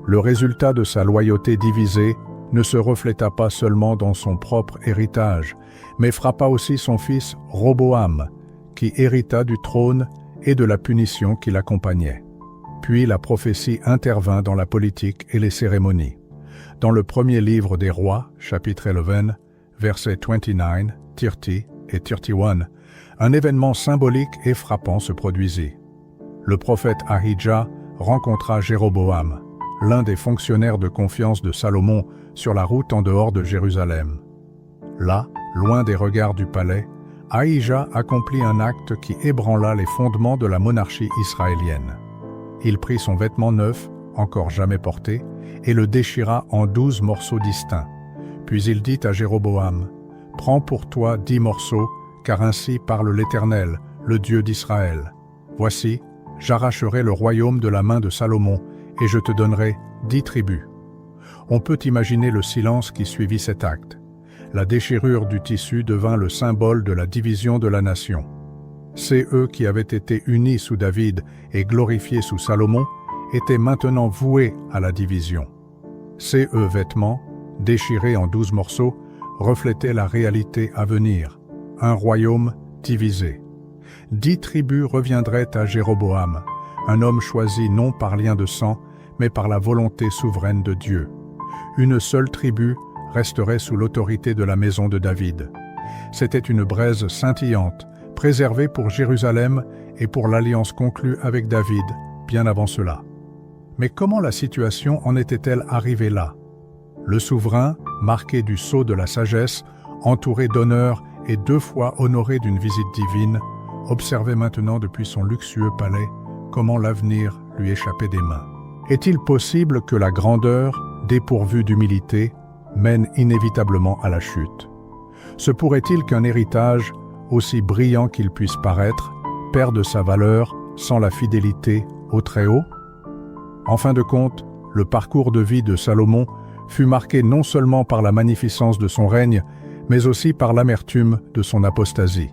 Le résultat de sa loyauté divisée ne se refléta pas seulement dans son propre héritage, mais frappa aussi son fils Roboam, qui hérita du trône et de la punition qui l'accompagnait. Puis la prophétie intervint dans la politique et les cérémonies. Dans le premier livre des Rois, chapitre 11, versets 29, 30 et 31, un événement symbolique et frappant se produisit. Le prophète Ahijah rencontra Jéroboam, l'un des fonctionnaires de confiance de Salomon, sur la route en dehors de Jérusalem. Là, loin des regards du palais, Ahijah accomplit un acte qui ébranla les fondements de la monarchie israélienne. Il prit son vêtement neuf, encore jamais porté, et le déchira en 12 morceaux distincts. Puis il dit à Jéroboam, « Prends pour toi 10 morceaux, car ainsi parle l'Éternel, le Dieu d'Israël. Voici, j'arracherai le royaume de la main de Salomon, et je te donnerai 10 tribus. » On peut imaginer le silence qui suivit cet acte. La déchirure du tissu devint le symbole de la division de la nation. Eux qui avaient été unis sous David et glorifiés sous Salomon étaient maintenant voués à la division. Vêtements, déchirés en 12 morceaux, reflétaient la réalité à venir, un royaume divisé. 10 tribus reviendraient à Jéroboam, un homme choisi non par lien de sang, mais par la volonté souveraine de Dieu. Une seule tribu resterait sous l'autorité de la maison de David. C'était une braise scintillante, préservée pour Jérusalem et pour l'alliance conclue avec David, bien avant cela. Mais comment la situation en était-elle arrivée là? Le souverain, marqué du sceau de la sagesse, entouré d'honneur et 2 fois honoré d'une visite divine, observait maintenant depuis son luxueux palais comment l'avenir lui échappait des mains. Est-il possible que la grandeur, dépourvue d'humilité, mène inévitablement à la chute? Se pourrait-il qu'un héritage, aussi brillant qu'il puisse paraître, perde sa valeur sans la fidélité au Très-Haut? En fin de compte, le parcours de vie de Salomon fut marqué non seulement par la magnificence de son règne, mais aussi par l'amertume de son apostasie.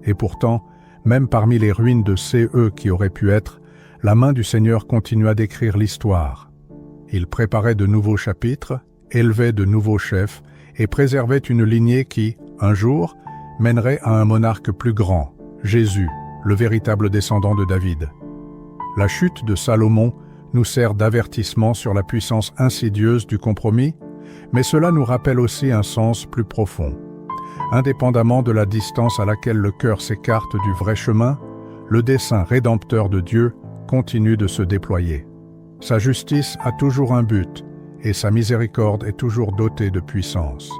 Et pourtant, même parmi les ruines de qui auraient pu être, la main du Seigneur continua d'écrire l'histoire. Il préparait de nouveaux chapitres, élevait de nouveaux chefs et préservait une lignée qui, un jour, mènerait à un monarque plus grand, Jésus, le véritable descendant de David. La chute de Salomon nous sert d'avertissement sur la puissance insidieuse du compromis, mais cela nous rappelle aussi un sens plus profond. Indépendamment de la distance à laquelle le cœur s'écarte du vrai chemin, le dessein rédempteur de Dieu continue de se déployer. Sa justice a toujours un but, et sa miséricorde est toujours dotée de puissance.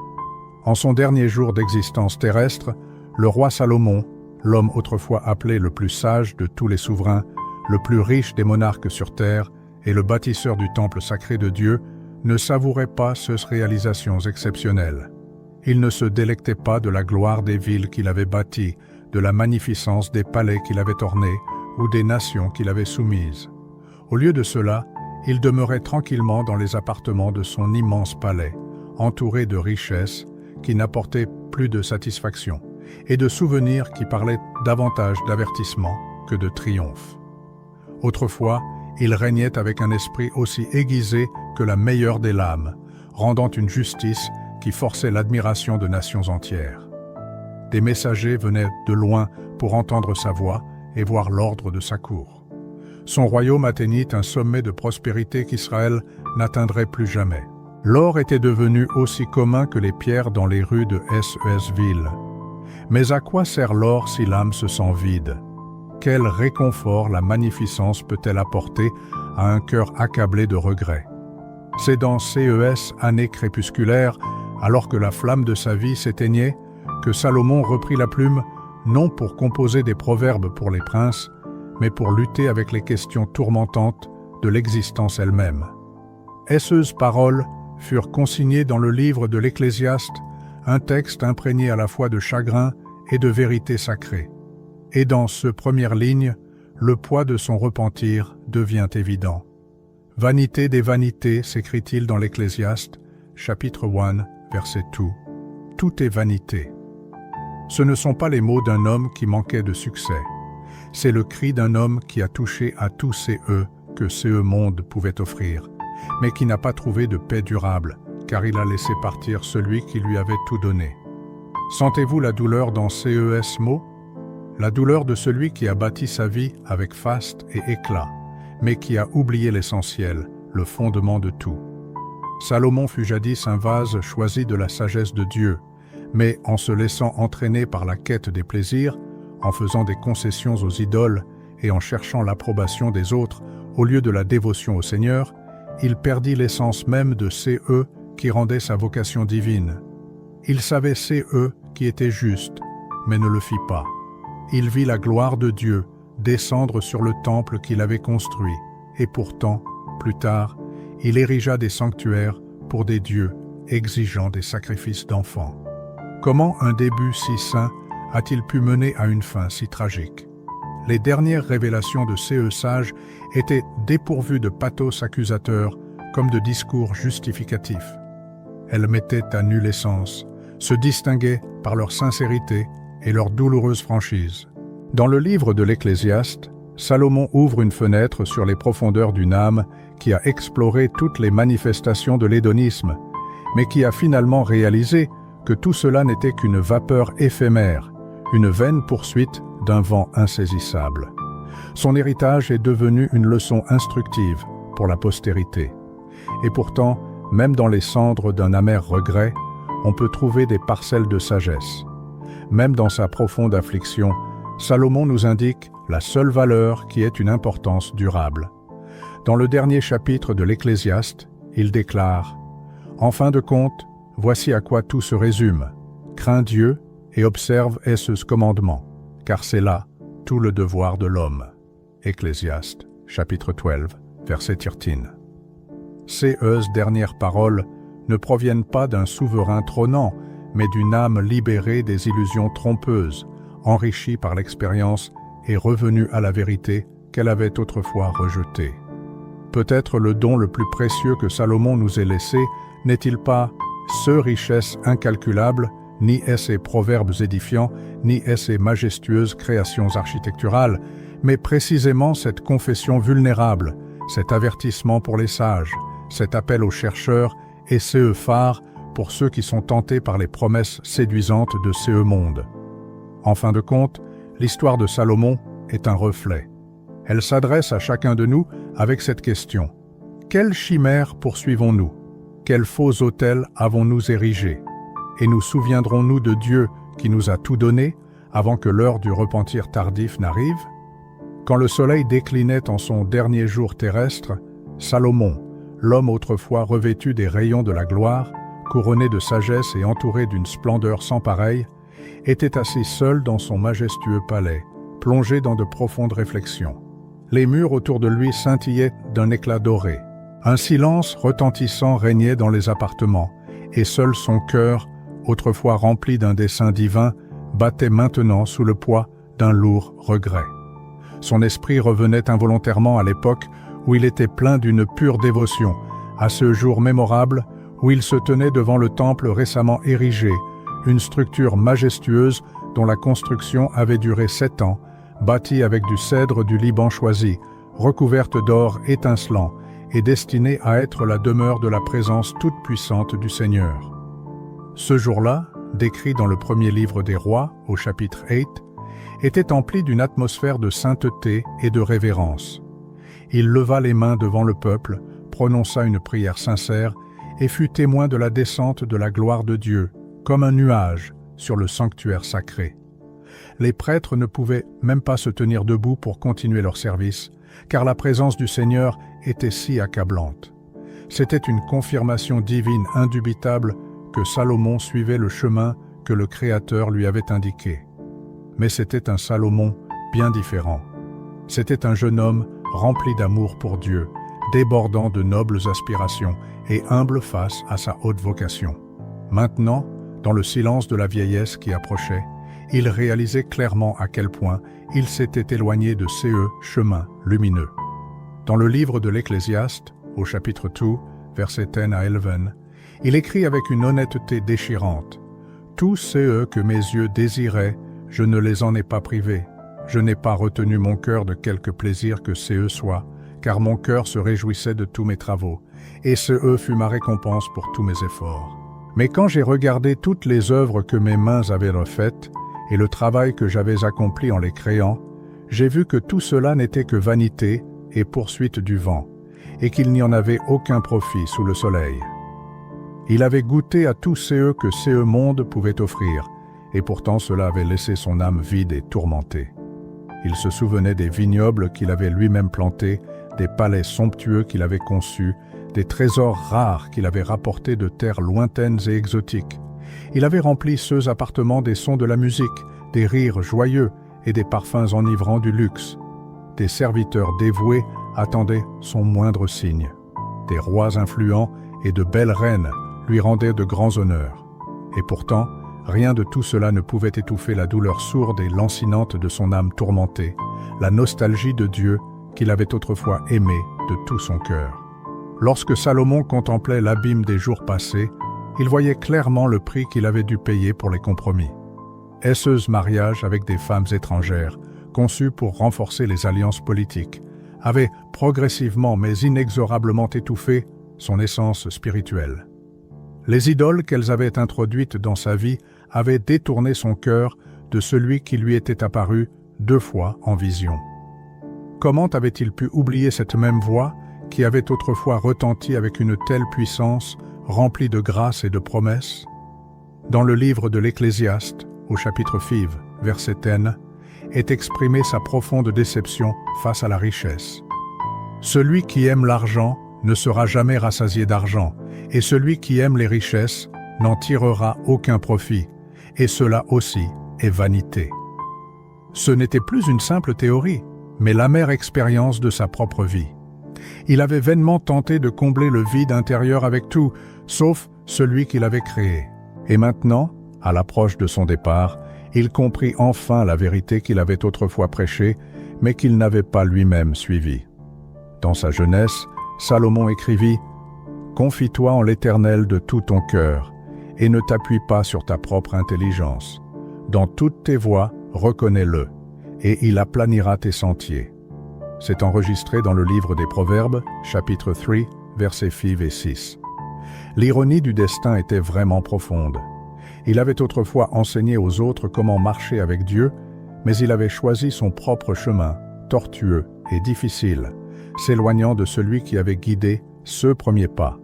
En son dernier jour d'existence terrestre, le roi Salomon, l'homme autrefois appelé le plus sage de tous les souverains, le plus riche des monarques sur terre et le bâtisseur du temple sacré de Dieu, ne savourait pas ces réalisations exceptionnelles. Il ne se délectait pas de la gloire des villes qu'il avait bâties, de la magnificence des palais qu'il avait ornés ou des nations qu'il avait soumises. Au lieu de cela, il demeurait tranquillement dans les appartements de son immense palais, entouré de richesses qui n'apportaient plus de satisfaction, et de souvenirs qui parlaient davantage d'avertissement que de triomphe. Autrefois, il régnait avec un esprit aussi aiguisé que la meilleure des lames, rendant une justice qui forçait l'admiration de nations entières. Des messagers venaient de loin pour entendre sa voix et voir l'ordre de sa cour. Son royaume atteignit un sommet de prospérité qu'Israël n'atteindrait plus jamais. L'or était devenu aussi commun que les pierres dans les rues de Ses-ville. Mais à quoi sert l'or si l'âme se sent vide? Quel réconfort la magnificence peut-elle apporter à un cœur accablé de regrets? C'est dans ces années crépusculaires, alors que la flamme de sa vie s'éteignait, que Salomon reprit la plume, non pour composer des proverbes pour les princes, mais pour lutter avec les questions tourmentantes de l'existence elle-même. Ces paroles furent consignées dans le livre de l'Ecclésiaste, un texte imprégné à la fois de chagrin et de vérité sacrée. Et dans ce première ligne, le poids de son repentir devient évident. « Vanité des vanités » s'écrit-il dans l'Ecclésiaste, chapitre 1, verset 2. Tout est vanité. Ce ne sont pas les mots d'un homme qui manquait de succès. C'est le cri d'un homme qui a touché à tous ces que ce monde pouvait offrir, mais qui n'a pas trouvé de paix durable, car il a laissé partir celui qui lui avait tout donné. Sentez-vous la douleur dans ces mots? La douleur de celui qui a bâti sa vie avec faste et éclat, mais qui a oublié l'essentiel, le fondement de tout. Salomon fut jadis un vase choisi de la sagesse de Dieu, mais en se laissant entraîner par la quête des plaisirs, en faisant des concessions aux idoles et en cherchant l'approbation des autres au lieu de la dévotion au Seigneur, il perdit l'essence même de ces qui rendait sa vocation divine. Il savait ces qui étaient justes, mais ne le fit pas. Il vit la gloire de Dieu descendre sur le temple qu'il avait construit, et pourtant, plus tard, il érigea des sanctuaires pour des dieux exigeant des sacrifices d'enfants. Comment un début si saint a-t-il pu mener à une fin si tragique? Les dernières révélations de ces sages étaient dépourvues de pathos accusateur comme de discours justificatifs. Elles mettaient à nu l'essence, se distinguaient par leur sincérité et leur douloureuse franchise. Dans le livre de l'Ecclésiaste, Salomon ouvre une fenêtre sur les profondeurs d'une âme qui a exploré toutes les manifestations de l'hédonisme, mais qui a finalement réalisé que tout cela n'était qu'une vapeur éphémère, une vaine poursuite d'un vent insaisissable. Son héritage est devenu une leçon instructive pour la postérité. Et pourtant, même dans les cendres d'un amer regret, on peut trouver des parcelles de sagesse. Même dans sa profonde affliction, Salomon nous indique la seule valeur qui ait une importance durable. Dans le dernier chapitre de l'Ecclésiaste, il déclare « En fin de compte, voici à quoi tout se résume. Crains Dieu et observe ce commandement, car c'est là tout le devoir de l'homme. » Ecclésiaste, chapitre 12, verset 13. Ces dernières paroles ne proviennent pas d'un souverain trônant, mais d'une âme libérée des illusions trompeuses, enrichie par l'expérience et revenue à la vérité qu'elle avait autrefois rejetée. Peut-être le don le plus précieux que Salomon nous ait laissé n'est-il pas ce richesse incalculable, ni ces proverbes édifiants, ni ces majestueuses créations architecturales, mais précisément cette confession vulnérable, cet avertissement pour les sages, cet appel aux chercheurs et ce phare pour ceux qui sont tentés par les promesses séduisantes de ce monde. En fin de compte, l'histoire de Salomon est un reflet. Elle s'adresse à chacun de nous avec cette question. Quelle chimère poursuivons-nous? Quel faux autel avons-nous érigé? Et nous souviendrons-nous de Dieu qui nous a tout donné avant que l'heure du repentir tardif n'arrive? Quand le soleil déclinait en son dernier jour terrestre, Salomon, l'homme autrefois revêtu des rayons de la gloire, couronné de sagesse et entouré d'une splendeur sans pareille, était assis seul dans son majestueux palais, plongé dans de profondes réflexions. Les murs autour de lui scintillaient d'un éclat doré. Un silence retentissant régnait dans les appartements, et seul son cœur, autrefois rempli d'un dessein divin, battait maintenant sous le poids d'un lourd regret. Son esprit revenait involontairement à l'époque où il était plein d'une pure dévotion, à ce jour mémorable où il se tenait devant le temple récemment érigé, une structure majestueuse dont la construction avait duré 7 ans, bâtie avec du cèdre du Liban choisi, recouverte d'or étincelant et destinée à être la demeure de la présence toute puissante du Seigneur. Ce jour-là, décrit dans le premier livre des Rois, au chapitre 8, était empli d'une atmosphère de sainteté et de révérence. Il leva les mains devant le peuple, prononça une prière sincère et fut témoin de la descente de la gloire de Dieu, comme un nuage sur le sanctuaire sacré. Les prêtres ne pouvaient même pas se tenir debout pour continuer leur service, car la présence du Seigneur était si accablante. C'était une confirmation divine indubitable que Salomon suivait le chemin que le Créateur lui avait indiqué. Mais c'était un Salomon bien différent. C'était un jeune homme rempli d'amour pour Dieu, débordant de nobles aspirations et humble face à sa haute vocation. Maintenant, dans le silence de la vieillesse qui approchait, il réalisait clairement à quel point il s'était éloigné de ces chemins lumineux. Dans le livre de l'Ecclésiaste, au chapitre 2, versets 10 à 11, il écrit avec une honnêteté déchirante. « Tous ceux que mes yeux désiraient, je ne les en ai pas privés. Je n'ai pas retenu mon cœur de quelque plaisir que ces soient, car mon cœur se réjouissait de tous mes travaux, et ce fut ma récompense pour tous mes efforts. Mais quand j'ai regardé toutes les œuvres que mes mains avaient refaites, et le travail que j'avais accompli en les créant, j'ai vu que tout cela n'était que vanité et poursuite du vent, et qu'il n'y en avait aucun profit sous le soleil. Il avait goûté à tous ceux que ce monde pouvait offrir, et pourtant cela avait laissé son âme vide et tourmentée. Il se souvenait des vignobles qu'il avait lui-même plantés, des palais somptueux qu'il avait conçus, des trésors rares qu'il avait rapportés de terres lointaines et exotiques. Il avait rempli ceux appartements des sons de la musique, des rires joyeux et des parfums enivrants du luxe. Des serviteurs dévoués attendaient son moindre signe. Des rois influents et de belles reines lui rendaient de grands honneurs. Et pourtant, rien de tout cela ne pouvait étouffer la douleur sourde et lancinante de son âme tourmentée, la nostalgie de Dieu qu'il avait autrefois aimé de tout son cœur. Lorsque Salomon contemplait l'abîme des jours passés, il voyait clairement le prix qu'il avait dû payer pour les compromis. Haisseux mariage avec des femmes étrangères, conçus pour renforcer les alliances politiques, avait progressivement mais inexorablement étouffé son essence spirituelle. Les idoles qu'elles avaient introduites dans sa vie avaient détourné son cœur de celui qui lui était apparu 2 fois en vision. Comment avait-il pu oublier cette même voix qui avait autrefois retenti avec une telle puissance, remplie de grâce et de promesses? Dans le livre de l'Ecclésiaste, au chapitre 5, verset 10, est exprimée sa profonde déception face à la richesse. « Celui qui aime l'argent ne sera jamais rassasié d'argent, et celui qui aime les richesses n'en tirera aucun profit, et cela aussi est vanité. » Ce n'était plus une simple théorie, mais l'amère expérience de sa propre vie. Il avait vainement tenté de combler le vide intérieur avec tout, sauf celui qu'il avait créé. Et maintenant, à l'approche de son départ, il comprit enfin la vérité qu'il avait autrefois prêchée, mais qu'il n'avait pas lui-même suivie. Dans sa jeunesse, Salomon écrivit « Confie-toi en l'Éternel de tout ton cœur, et ne t'appuie pas sur ta propre intelligence. Dans toutes tes voies, reconnais-le, et il aplanira tes sentiers. » C'est enregistré dans le livre des Proverbes, chapitre 3, versets 5 et 6. L'ironie du destin était vraiment profonde. Il avait autrefois enseigné aux autres comment marcher avec Dieu, mais il avait choisi son propre chemin, tortueux et difficile, s'éloignant de celui qui avait guidé ce premier pas.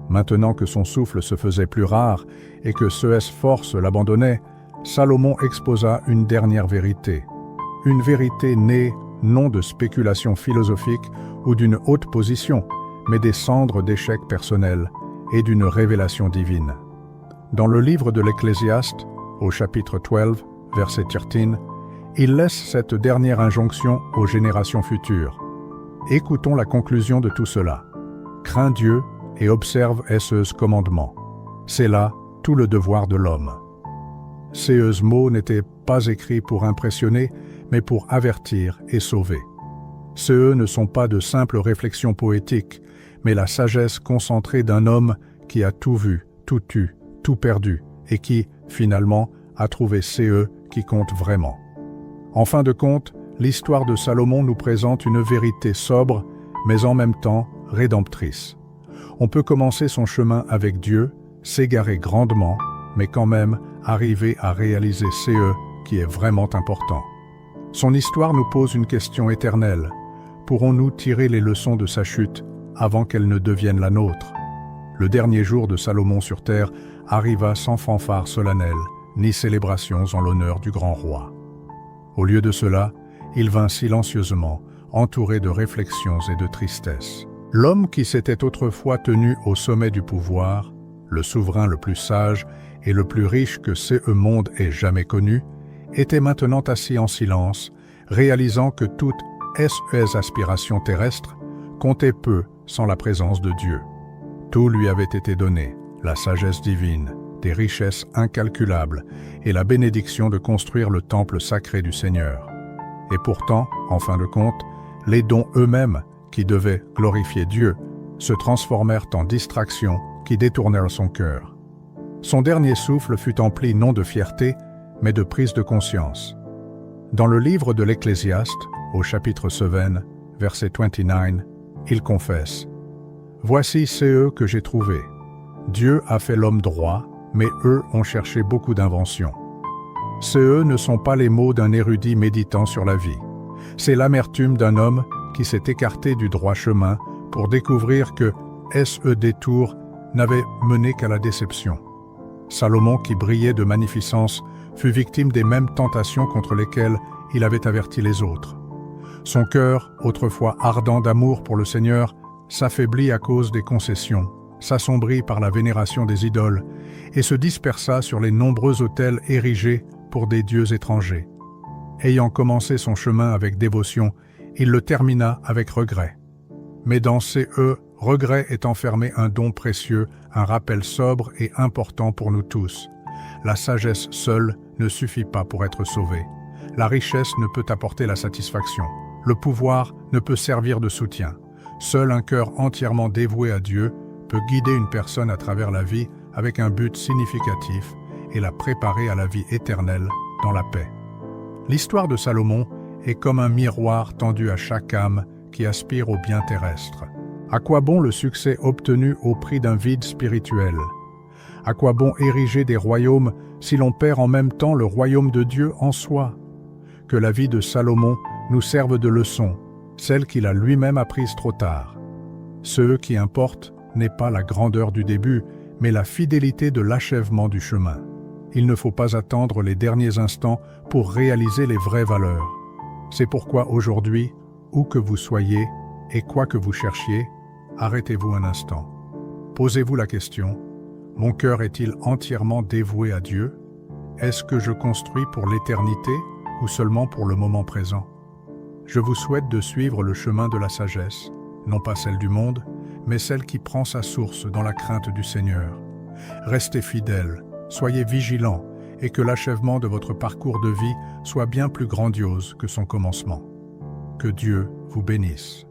Maintenant que son souffle se faisait plus rare et que ses forces l'abandonnaient, Salomon exposa une dernière vérité. Une vérité née non de spéculations philosophiques ou d'une haute position, mais des cendres d'échecs personnels et d'une révélation divine. Dans le livre de l'Ecclésiaste, au chapitre 12, verset 13, il laisse cette dernière injonction aux générations futures. Écoutons la conclusion de tout cela. Crains Dieu et observe ses commandements. C'est là tout le devoir de l'homme. Ces mots n'étaient pas écrits pour impressionner, mais pour avertir et sauver. Ceux ne sont pas de simples réflexions poétiques, mais la sagesse concentrée d'un homme qui a tout vu, tout eu, tout perdu, et qui, finalement, a trouvé ceux qui comptent vraiment. En fin de compte, l'histoire de Salomon nous présente une vérité sobre, mais en même temps rédemptrice. On peut commencer son chemin avec Dieu, s'égarer grandement, mais quand même arriver à réaliser ce qui est vraiment important. Son histoire nous pose une question éternelle. Pourrons-nous tirer les leçons de sa chute avant qu'elle ne devienne la nôtre? Le dernier jour de Salomon sur terre arriva sans fanfare solennelle, ni célébrations en l'honneur du grand roi. Au lieu de cela, il vint silencieusement, entouré de réflexions et de tristesse. L'homme qui s'était autrefois tenu au sommet du pouvoir, le souverain le plus sage et le plus riche que ce monde ait jamais connu, était maintenant assis en silence, réalisant que toutes ses aspirations terrestres comptaient peu sans la présence de Dieu. Tout lui avait été donné, la sagesse divine, des richesses incalculables et la bénédiction de construire le temple sacré du Seigneur. Et pourtant, en fin de compte, les dons eux-mêmes, qui devaient glorifier Dieu, se transformèrent en distractions qui détournèrent son cœur. Son dernier souffle fut empli non de fierté, mais de prise de conscience. Dans le livre de l'Ecclésiaste, au chapitre 7, verset 29, il confesse « Voici ceux que j'ai trouvés. Dieu a fait l'homme droit, mais eux ont cherché beaucoup d'inventions. Ceux ne sont pas les mots d'un érudit méditant sur la vie. C'est l'amertume d'un homme qui s'est écarté du droit chemin pour découvrir que ce détour n'avait mené qu'à la déception. Salomon, qui brillait de magnificence, fut victime des mêmes tentations contre lesquelles il avait averti les autres. Son cœur, autrefois ardent d'amour pour le Seigneur, s'affaiblit à cause des concessions, s'assombrit par la vénération des idoles et se dispersa sur les nombreux autels érigés pour des dieux étrangers. Ayant commencé son chemin avec dévotion, il le termina avec regret. Mais dans ces regret est enfermé un don précieux, un rappel sobre et important pour nous tous. La sagesse seule ne suffit pas pour être sauvé. La richesse ne peut apporter la satisfaction. Le pouvoir ne peut servir de soutien. Seul un cœur entièrement dévoué à Dieu peut guider une personne à travers la vie avec un but significatif et la préparer à la vie éternelle dans la paix. L'histoire de Salomon est comme un miroir tendu à chaque âme qui aspire au bien terrestre. À quoi bon le succès obtenu au prix d'un vide spirituel? À quoi bon ériger des royaumes si l'on perd en même temps le royaume de Dieu en soi? Que la vie de Salomon nous serve de leçon, celle qu'il a lui-même apprise trop tard. Ce qui importe n'est pas la grandeur du début, mais la fidélité de l'achèvement du chemin. Il ne faut pas attendre les derniers instants pour réaliser les vraies valeurs. C'est pourquoi aujourd'hui, où que vous soyez et quoi que vous cherchiez, arrêtez-vous un instant. Posez-vous la question, mon cœur est-il entièrement dévoué à Dieu? Est-ce que je construis pour l'éternité ou seulement pour le moment présent? Je vous souhaite de suivre le chemin de la sagesse, non pas celle du monde, mais celle qui prend sa source dans la crainte du Seigneur. Restez fidèles, soyez vigilants et que l'achèvement de votre parcours de vie soit bien plus grandiose que son commencement. Que Dieu vous bénisse.